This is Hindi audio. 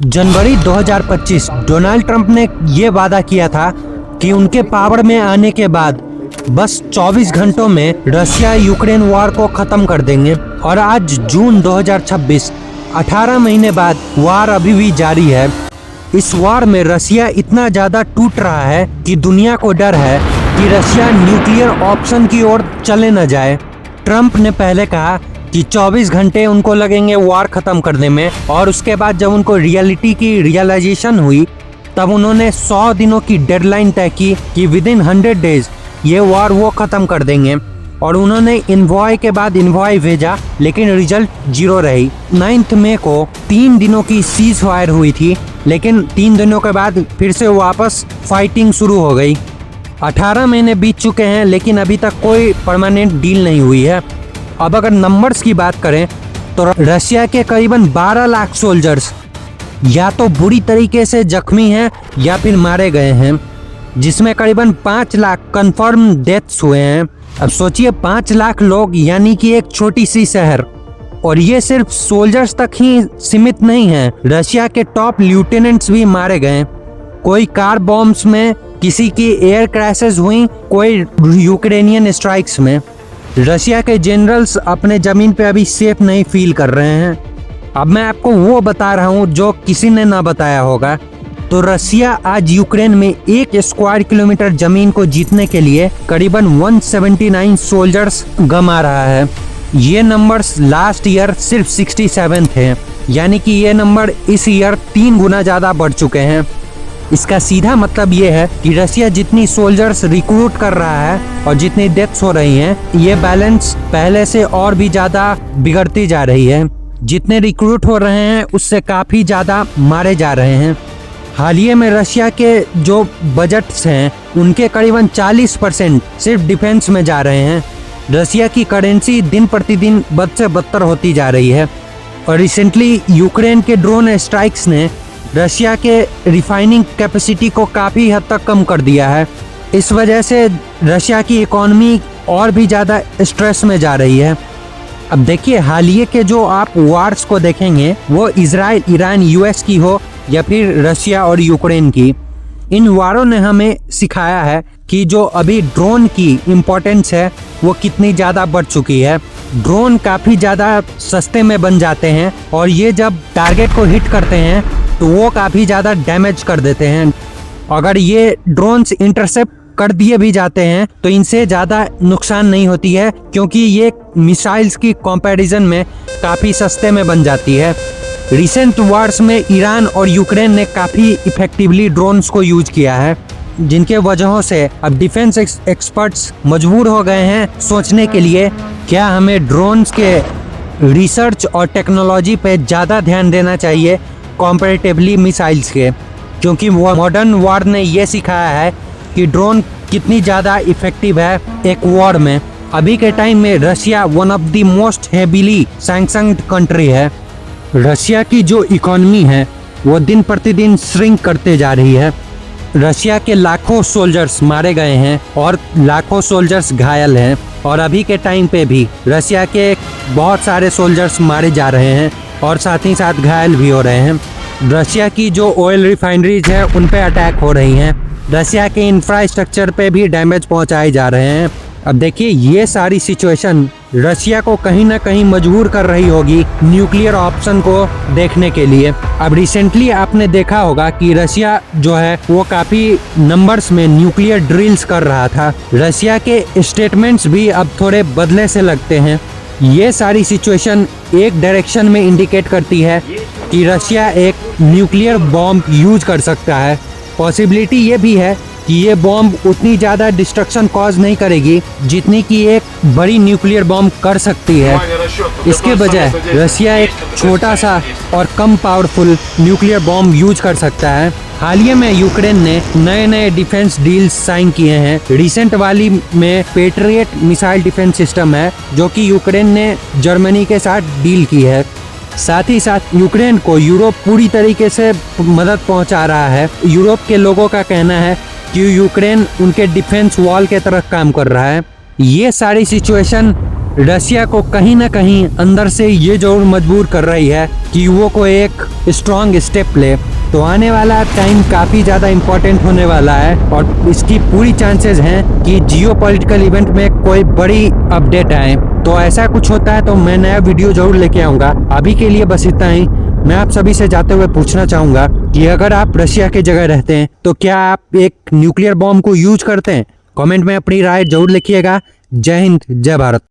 जनवरी 2025 डोनाल्ड ट्रंप ने ये वादा किया था कि उनके पावर में आने के बाद बस 24 घंटों में रशिया यूक्रेन वॉर को खत्म कर देंगे। और आज जून 2026 18 महीने बाद वॉर अभी भी जारी है। इस वॉर में रशिया इतना ज्यादा टूट रहा है कि दुनिया को डर है कि रशिया न्यूक्लियर ऑप्शन की ओर चले न जाए। ट्रंप ने पहले कहा कि 24 घंटे उनको लगेंगे वॉर खत्म करने में, और उसके बाद जब उनको रियलिटी की रियलाइजेशन हुई तब उन्होंने 100 दिनों की डेडलाइन तय की कि विदिन 100 डेज ये वॉर वो खत्म कर देंगे। और उन्होंने इन्वॉय के बाद इन्वॉय भेजा, लेकिन रिजल्ट 0 रही। 9 मई को 3 दिनों की सीज फायर हुई थी, लेकिन 3 दिनों के बाद फिर से वापस फाइटिंग शुरू हो गई। 18 महीने बीत चुके हैं, लेकिन अभी तक कोई परमानेंट डील नहीं हुई है। अब अगर नंबर्स की बात करें तो रशिया के करीबन 12 लाख सोल्जर्स या तो बुरी तरीके से जख्मी हैं या फिर मारे गए हैं, जिसमें करीबन 5 लाख कंफर्म डेथ्स हुए हैं। अब सोचिए 5 लाख लोग, यानी कि एक छोटी सी शहर। और ये सिर्फ सोल्जर्स तक ही सीमित नहीं है, रशिया के टॉप लेफ्टिनेंट्स भी मारे गए। कोई कार बॉम्ब्स में, किसी की एयर क्रैशेस हुई, कोई यूक्रेनियन स्ट्राइक्स में। रशिया के जनरल्स अपने जमीन पे अभी सेफ नहीं फील कर रहे हैं। अब मैं आपको वो बता रहा हूँ जो किसी ने ना बताया होगा। तो रशिया आज यूक्रेन में 1 स्क्वायर किलोमीटर जमीन को जीतने के लिए करीबन 179 सोल्जर्स गंवा रहा है। ये नंबर्स लास्ट ईयर सिर्फ 67 थे, यानी कि ये नंबर इस ईयर 3 गुना ज्यादा बढ़ चुके हैं। इसका सीधा मतलब ये है कि रशिया जितनी सोल्जर्स रिक्रूट कर रहा है और जितनी डेथ्स हो रही हैं, ये बैलेंस पहले से और भी ज्यादा बिगड़ती जा रही है। जितने रिक्रूट हो रहे हैं उससे काफी ज्यादा मारे जा रहे हैं। हालिया में रशिया के जो बजट्स हैं उनके करीबन 40% सिर्फ डिफेंस में जा रहे हैं। रशिया की करेंसी दिन प्रतिदिन बद से बदतर होती जा रही है। और रिसेंटली यूक्रेन के ड्रोन स्ट्राइक्स ने रशिया के रिफाइनिंग कैपेसिटी को काफ़ी हद तक कम कर दिया है। इस वजह से रशिया की इकोनॉमी और भी ज़्यादा स्ट्रेस में जा रही है। अब देखिए, हालिया के जो आप वार्स को देखेंगे, वो इजराइल, ईरान, यूएस की हो या फिर रशिया और यूक्रेन की, इन वारों ने हमें सिखाया है कि जो अभी ड्रोन की इम्पोर्टेंस है वो कितनी ज़्यादा बढ़ चुकी है। ड्रोन काफ़ी ज़्यादा सस्ते में बन जाते हैं, और ये जब टारगेट को हिट करते हैं तो वो काफ़ी ज़्यादा डैमेज कर देते हैं। अगर ये ड्रोन्स इंटरसेप्ट कर दिए भी जाते हैं तो इनसे ज़्यादा नुकसान नहीं होती है, क्योंकि ये मिसाइल्स की कंपैरिजन में काफ़ी सस्ते में बन जाती है। रिसेंट वार्स में ईरान और यूक्रेन ने काफ़ी इफेक्टिवली ड्रोन्स को यूज किया है, जिनके वजहों से अब डिफेंस एक्सपर्ट्स मजबूर हो गए हैं सोचने के लिए क्या हमें ड्रोन्स के रिसर्च और टेक्नोलॉजी पे ज़्यादा ध्यान देना चाहिए कंपैरेटिवली मिसाइल्स के, क्योंकि मॉडर्न वॉर ने ये सिखाया है कि ड्रोन कितनी ज़्यादा इफेक्टिव है एक वॉर में। अभी के टाइम में Russia one of the most heavily sanctioned country है। रशिया की जो इकोनॉमी है वो दिन प्रतिदिन श्रिंक करते जा रही है। रशिया के लाखों सोल्जर्स मारे गए हैं और लाखों सोल्जर्स घायल हैं, और अभी के टाइम पे भी रशिया के बहुत सारे सोल्जर्स मारे जा रहे हैं और साथ ही साथ घायल भी हो रहे हैं। रशिया की जो ऑयल रिफाइनरीज है उन पे अटैक हो रही हैं। रशिया के इंफ्रास्ट्रक्चर पे भी डैमेज पहुंचाए जा रहे हैं। अब देखिए, ये सारी सिचुएशन रशिया को कहीं ना कहीं मजबूर कर रही होगी न्यूक्लियर ऑप्शन को देखने के लिए। अब रिसेंटली आपने देखा होगा कि रशिया जो है वो काफ़ी नंबर्स में न्यूक्लियर ड्रिल्स कर रहा था। रशिया के स्टेटमेंट्स भी अब थोड़े बदले से लगते हैं। ये सारी सिचुएशन एक डायरेक्शन में इंडिकेट करती है कि रशिया एक न्यूक्लियर बॉम्ब यूज कर सकता है। पॉसिबिलिटी ये भी है कि ये बॉम्ब उतनी ज़्यादा डिस्ट्रक्शन कॉज नहीं करेगी जितनी कि एक बड़ी न्यूक्लियर बॉम्ब कर सकती है। इसके बजाय रशिया एक छोटा सा और कम पावरफुल न्यूक्लियर बॉम्ब यूज कर सकता है। हालिया में यूक्रेन ने नए नए डिफेंस डील्स साइन किए हैं। रिसेंट वाली में पेट्रियट मिसाइल डिफेंस सिस्टम है, जो कि यूक्रेन ने जर्मनी के साथ डील की है। साथ ही साथ यूक्रेन को यूरोप पूरी तरीके से मदद पहुंचा रहा है। यूरोप के लोगों का कहना है कि यूक्रेन उनके डिफेंस वॉल के तरफ काम कर रहा है। ये सारी सिचुएशन रशिया को कहीं ना कहीं अंदर से ये जरूर मजबूर कर रही है कि वो कोई एक स्ट्रॉन्ग स्टेप ले। तो आने वाला टाइम काफ़ी ज़्यादा इम्पोर्टेंट होने वाला है और इसकी पूरी चांसेस हैं कि जियोपॉलिटिकल इवेंट में कोई बड़ी अपडेट आए। तो ऐसा कुछ होता है तो मैं नया वीडियो जरूर लेके आऊँगा। अभी के लिए बस इतना ही। मैं आप सभी से जाते हुए पूछना चाहूँगा कि अगर आप रशिया की जगह रहते हैं तो क्या आप एक न्यूक्लियर बॉम्ब को यूज करते हैं? कमेंट में अपनी राय जरूर लिखिएगा। जय हिंद, जय भारत।